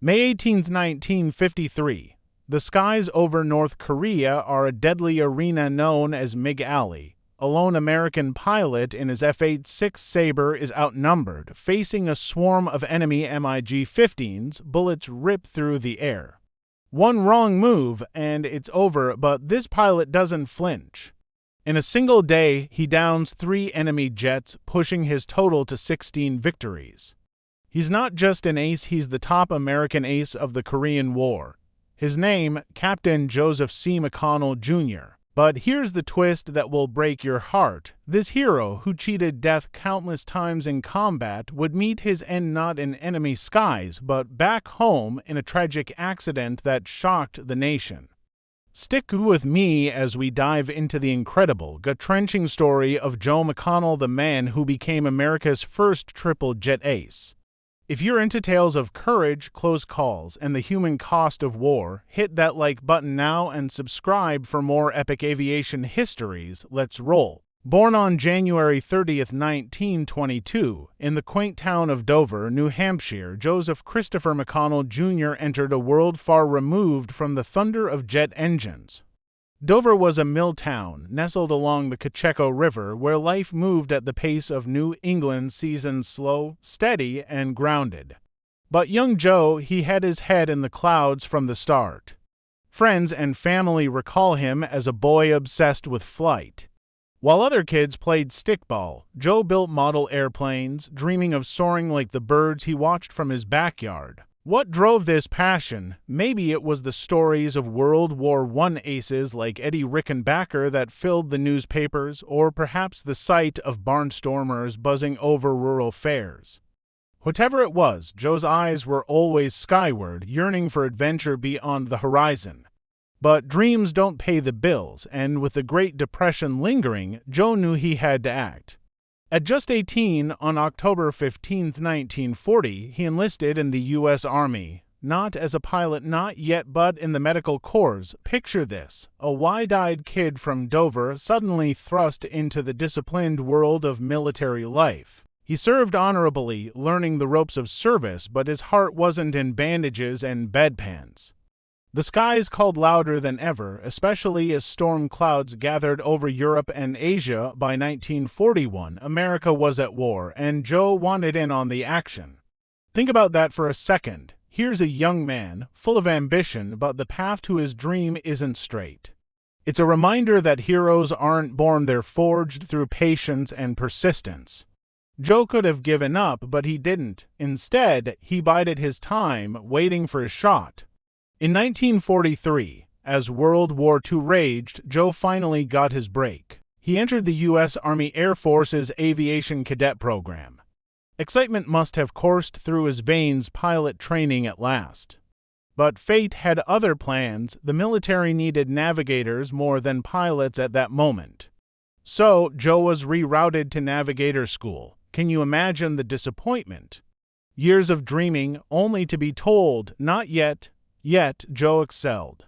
May 18, 1953. The skies over North Korea are a deadly arena known as MiG Alley. A lone American pilot in his F-86 Sabre is outnumbered, facing a swarm of enemy MiG-15s. Bullets rip through the air. One wrong move, and it's over, but this pilot doesn't flinch. In a single day, he downs 3 enemy jets, pushing his total to 16 victories. He's not just an ace, he's the top American ace of the Korean War. His name, Captain Joseph C. McConnell Jr. But here's the twist that will break your heart. This hero, who cheated death countless times in combat, would meet his end not in enemy skies, but back home in a tragic accident that shocked the nation. Stick with me as we dive into the incredible, gut-wrenching story of Joe McConnell, the man who became America's first triple-jet ace. If you're into tales of courage, close calls, and the human cost of war, hit that like button now and subscribe for more epic aviation histories. Let's roll. Born on January 30, 1922, in the quaint town of Dover, New Hampshire, Joseph Christopher McConnell Jr. entered a world far removed from the thunder of jet engines. Dover was a mill town, nestled along the Cocheco River, where life moved at the pace of New England seasons, slow, steady, and grounded. But young Joe, he had his head in the clouds from the start. Friends and family recall him as a boy obsessed with flight. While other kids played stickball, Joe built model airplanes, dreaming of soaring like the birds he watched from his backyard. What drove this passion? Maybe it was the stories of World War I aces like Eddie Rickenbacker that filled the newspapers, or perhaps the sight of barnstormers buzzing over rural fairs. Whatever it was, Joe's eyes were always skyward, yearning for adventure beyond the horizon. But dreams don't pay the bills, and with the Great Depression lingering, Joe knew he had to act. At just 18, on October 15, 1940, he enlisted in the U.S. Army. Not as a pilot, not yet, but in the medical corps. Picture this: a wide-eyed kid from Dover suddenly thrust into the disciplined world of military life. He served honorably, learning the ropes of service, but his heart wasn't in bandages and bedpans. The skies called louder than ever, especially as storm clouds gathered over Europe and Asia. By 1941, America was at war, and Joe wanted in on the action. Think about that for a second. Here's a young man, full of ambition, but the path to his dream isn't straight. It's a reminder that heroes aren't born, they're forged through patience and persistence. Joe could have given up, but he didn't. Instead, he bided his time, waiting for his shot. In 1943, as World War II raged, Joe finally got his break. He entered the U.S. Army Air Force's Aviation Cadet Program. Excitement must have coursed through his veins, pilot training at last. But fate had other plans. The military needed navigators more than pilots at that moment. So, Joe was rerouted to navigator school. Can you imagine the disappointment? Years of dreaming, only to be told, not yet. Yet, Joe excelled.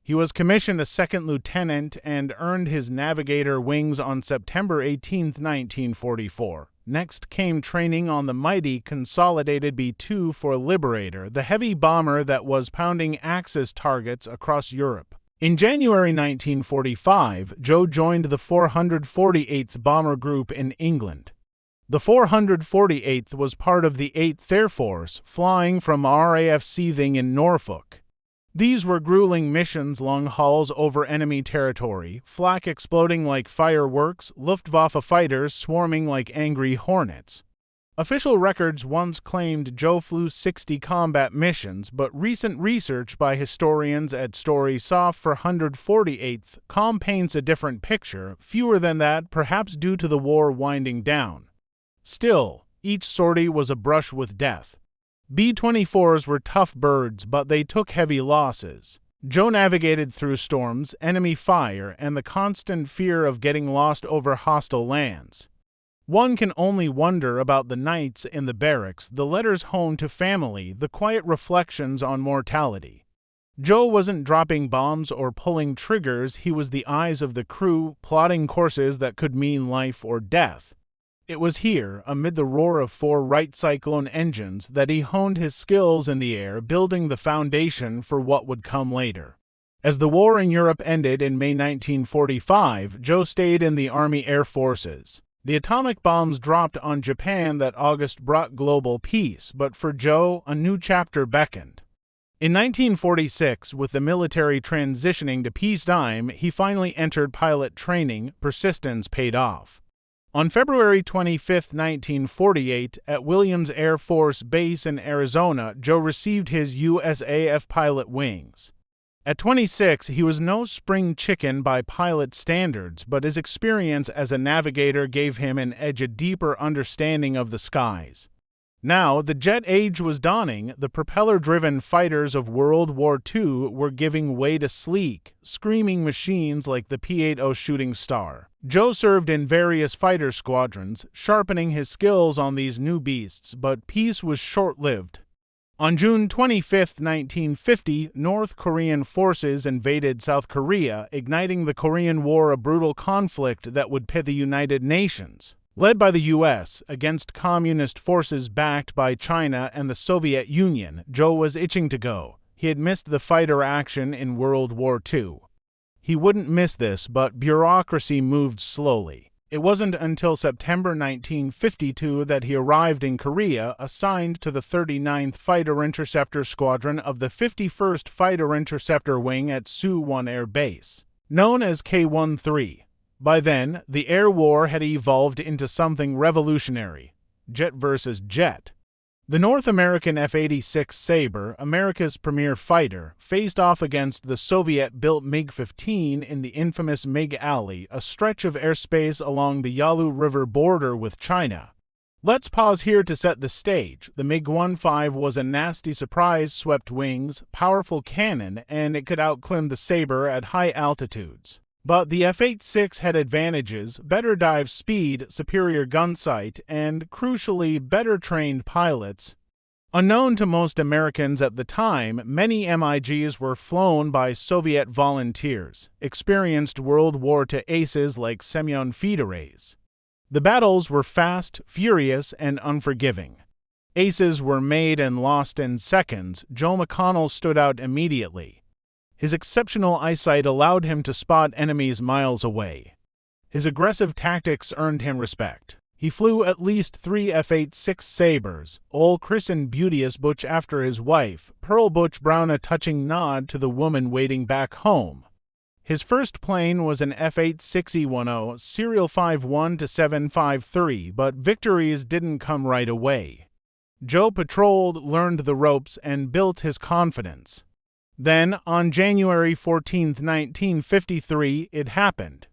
He was commissioned a second lieutenant and earned his navigator wings on September 18, 1944. Next came training on the mighty Consolidated B-2 for Liberator, the heavy bomber that was pounding Axis targets across Europe. In January 1945, Joe joined the 448th Bomber Group in England. The 448th was part of the 8th Air Force, flying from RAF Seething in Norfolk. These were grueling missions, long hauls over enemy territory, flak exploding like fireworks, Luftwaffe fighters swarming like angry hornets. Official records once claimed Joe flew 60 combat missions, but recent research by historians at StorySoft for 148th Com paints a different picture, fewer than that, perhaps due to the war winding down. Still, each sortie was a brush with death. B-24s were tough birds, but they took heavy losses. Joe navigated through storms, enemy fire, and the constant fear of getting lost over hostile lands. One can only wonder about the nights in the barracks, the letters home to family, the quiet reflections on mortality. Joe wasn't dropping bombs or pulling triggers, he was the eyes of the crew, plotting courses that could mean life or death. It was here, amid the roar of four Wright Cyclone engines, that he honed his skills in the air, building the foundation for what would come later. As the war in Europe ended in May 1945, Joe stayed in the Army Air Forces. The atomic bombs dropped on Japan that August brought global peace, but for Joe, a new chapter beckoned. In 1946, with the military transitioning to peacetime, he finally entered pilot training. Persistence paid off. On February 25, 1948, at Williams Air Force Base in Arizona, Joe received his USAF pilot wings. At 26, he was no spring chicken by pilot standards, but his experience as a navigator gave him an edge, a deeper understanding of the skies. Now, the jet age was dawning. The propeller-driven fighters of World War II were giving way to sleek, screaming machines like the P-80 Shooting Star. Joe served in various fighter squadrons, sharpening his skills on these new beasts, but peace was short-lived. On June 25, 1950, North Korean forces invaded South Korea, igniting the Korean War, a brutal conflict that would pit the United Nations, led by the U.S., against communist forces backed by China and the Soviet Union. Joe was itching to go. He had missed the fighter action in World War II. He wouldn't miss this, but bureaucracy moved slowly. It wasn't until September 1952 that he arrived in Korea, assigned to the 39th Fighter Interceptor Squadron of the 51st Fighter Interceptor Wing at Suwon Air Base, known as K-13. By then, the air war had evolved into something revolutionary: jet versus jet. The North American F-86 Sabre, America's premier fighter, faced off against the Soviet-built MiG-15 in the infamous MiG Alley, a stretch of airspace along the Yalu River border with China. Let's pause here to set the stage. The MiG-15 was a nasty surprise, swept wings, powerful cannon, and it could outclimb the Sabre at high altitudes. But the F-86 had advantages: better dive speed, superior gun sight, and, crucially, better trained pilots. Unknown to most Americans at the time, many MiGs were flown by Soviet volunteers, experienced World War II aces like Semyon Fedorets. The battles were fast, furious, and unforgiving. Aces were made and lost in seconds. Joe McConnell stood out immediately. His exceptional eyesight allowed him to spot enemies miles away. His aggressive tactics earned him respect. He flew at least 3 F-86 Sabres, all christened Beauteous Butch after his wife, Pearl Butch Brown, a touching nod to the woman waiting back home. His first plane was an F-86 E-10, serial 51-753, but victories didn't come right away. Joe patrolled, learned the ropes, and built his confidence. Then, on January 14, 1953, it happened.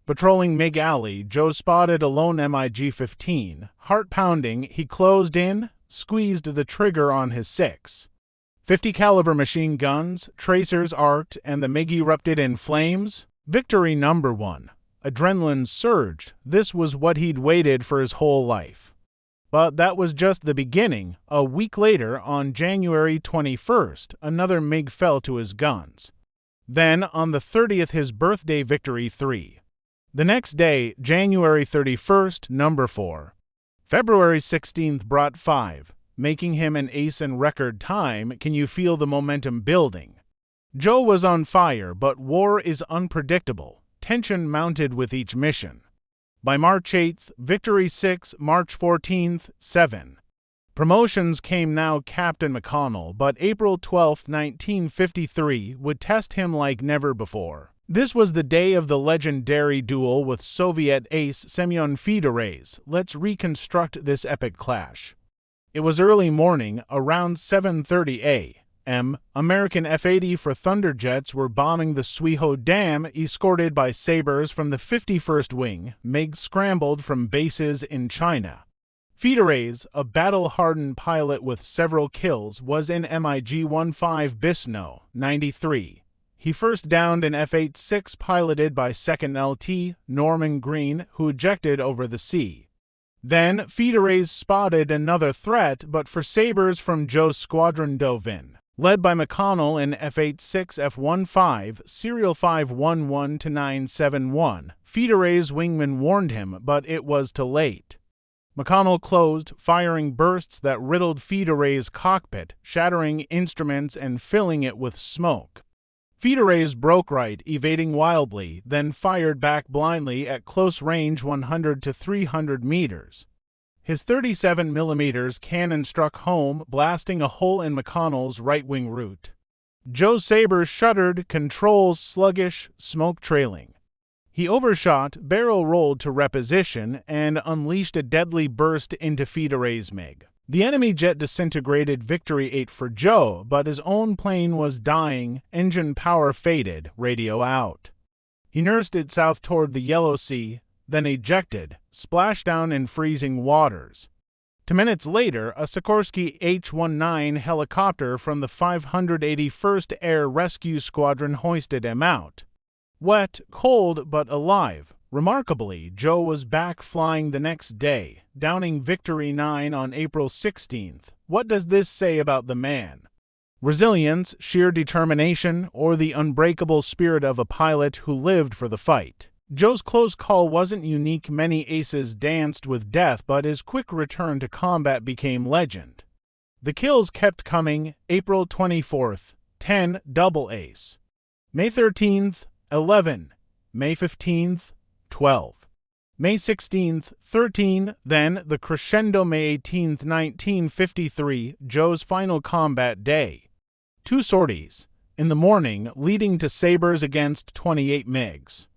Patrolling MiG Alley, Joe spotted a lone MiG-15. Heart-pounding, he closed in, squeezed the trigger on his 6.50 caliber machine guns, tracers arced, and the MiG erupted in flames. Victory number 1. Adrenaline surged. This was what he'd waited for his whole life. But that was just the beginning. A week later, on January 21st, another MiG fell to his guns. Then, on the 30th, his birthday, Victory 3. The next day, January 31st, number 4. February 16th brought 5, making him an ace in record time. Can you feel the momentum building? Joe was on fire, but war is unpredictable. Tension mounted with each mission. By March 8th, Victory 6, March 14th, 7. Promotions came now. Captain McConnell, but April 12, 1953, would test him like never before. This was the day of the legendary duel with Soviet ace Semyon Fedorets. Let's reconstruct this epic clash. It was early morning, around 7:30 a.m. American F-84 Thunderjets were bombing the Suiho Dam, escorted by Sabres from the 51st Wing. MiG scrambled from bases in China. Fedorets, a battle-hardened pilot with several kills, was in MiG-15 Bisno, 93. He first downed an F-86 piloted by 2nd LT Norman Green, who ejected over the sea. Then Fedorets spotted another threat, but for Sabres from Joe's squadron dove in. Led by McConnell in F-86 F-15, serial 511-971, Fedorets' wingman warned him, but it was too late. McConnell closed, firing bursts that riddled Fedorets' cockpit, shattering instruments and filling it with smoke. Fedorets broke right, evading wildly, then fired back blindly at close range 100 to 300 meters. His 37mm cannon struck home, blasting a hole in McConnell's right-wing root. Joe's Sabre shuddered, controls sluggish, smoke trailing. He overshot, barrel rolled to reposition, and unleashed a deadly burst into Fedorets' MiG. The enemy jet disintegrated Victory 8 for Joe, but his own plane was dying, engine power faded, radio out. He nursed it south toward the Yellow Sea, then ejected, splashed down in freezing waters. 2 minutes later, a Sikorsky H-19 helicopter from the 581st Air Rescue Squadron hoisted him out. Wet, cold, but alive. Remarkably, Joe was back flying the next day, downing Victory 9 on April 16th. What does this say about the man? Resilience, sheer determination, or the unbreakable spirit of a pilot who lived for the fight? Joe's close call wasn't unique. Many aces danced with death, but his quick return to combat became legend. The kills kept coming. April 24th, 10, double ace. May 13th, 11. May 15th, 12. May 16th, 13, then the crescendo. May 18th, 1953, Joe's final combat day. 2 sorties, in the morning, leading to Sabres against 28 MiGs.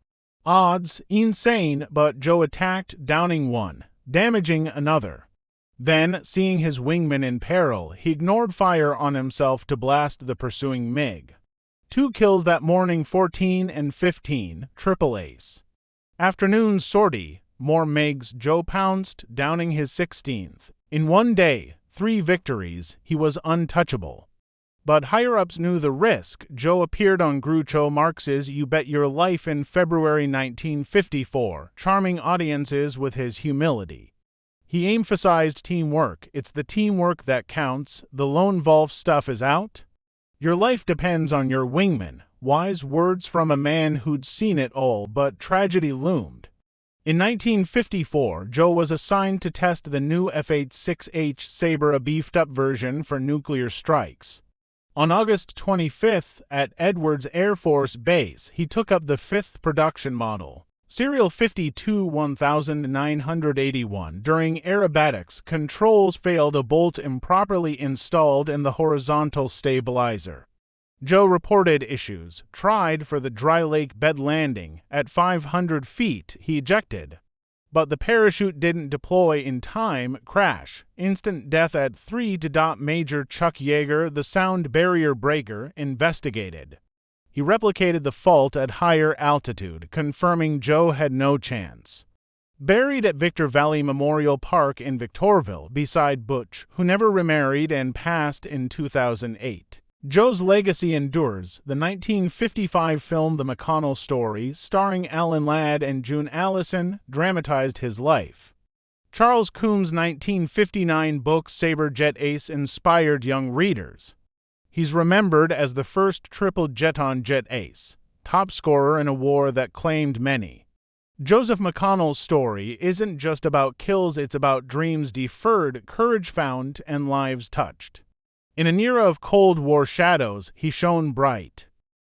Odds, insane, but Joe attacked, downing one, damaging another. Then, seeing his wingman in peril, he ignored fire on himself to blast the pursuing MiG. 2 kills that morning, 14 and 15, triple ace. Afternoon sortie, more MiGs. Joe pounced, downing his 16th. In one day, 3 victories, he was untouchable. But higher-ups knew the risk. Joe appeared on Groucho Marx's You Bet Your Life in February 1954, charming audiences with his humility. He emphasized teamwork. It's the teamwork that counts. The lone wolf stuff is out. Your life depends on your wingman. Wise words from a man who'd seen it all, but tragedy loomed. In 1954, Joe was assigned to test the new F-86 Sabre, a beefed-up version for nuclear strikes. On August 25th, at Edwards Air Force Base, he took up the 5th production model, Serial 52-1981. During aerobatics, controls failed, a bolt improperly installed in the horizontal stabilizer. Joe reported issues, tried for the dry lake bed landing. At 500 feet, he ejected. But the parachute didn't deploy in time. Crash. Instant death at 3. Major Chuck Yeager, the sound barrier breaker, investigated. He replicated the fault at higher altitude, confirming Joe had no chance. Buried at Victor Valley Memorial Park in Victorville, beside Butch, who never remarried and passed in 2008. Joe's legacy endures. The 1955 film The McConnell Story, starring Alan Ladd and June Allison, dramatized his life. Charles Coombs' 1959 book Sabre Jet Ace inspired young readers. He's remembered as the first triple jet-on-jet ace, top scorer in a war that claimed many. Joseph McConnell's story isn't just about kills, it's about dreams deferred, courage found, and lives touched. In an era of Cold War shadows, he shone bright.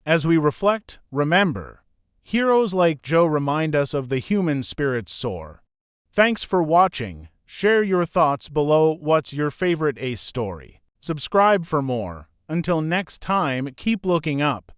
As we reflect, remember, heroes like Joe remind us of the human spirit's soar. Thanks for watching. Share your thoughts below. What's your favorite ace story? Subscribe for more. Until next time, keep looking up.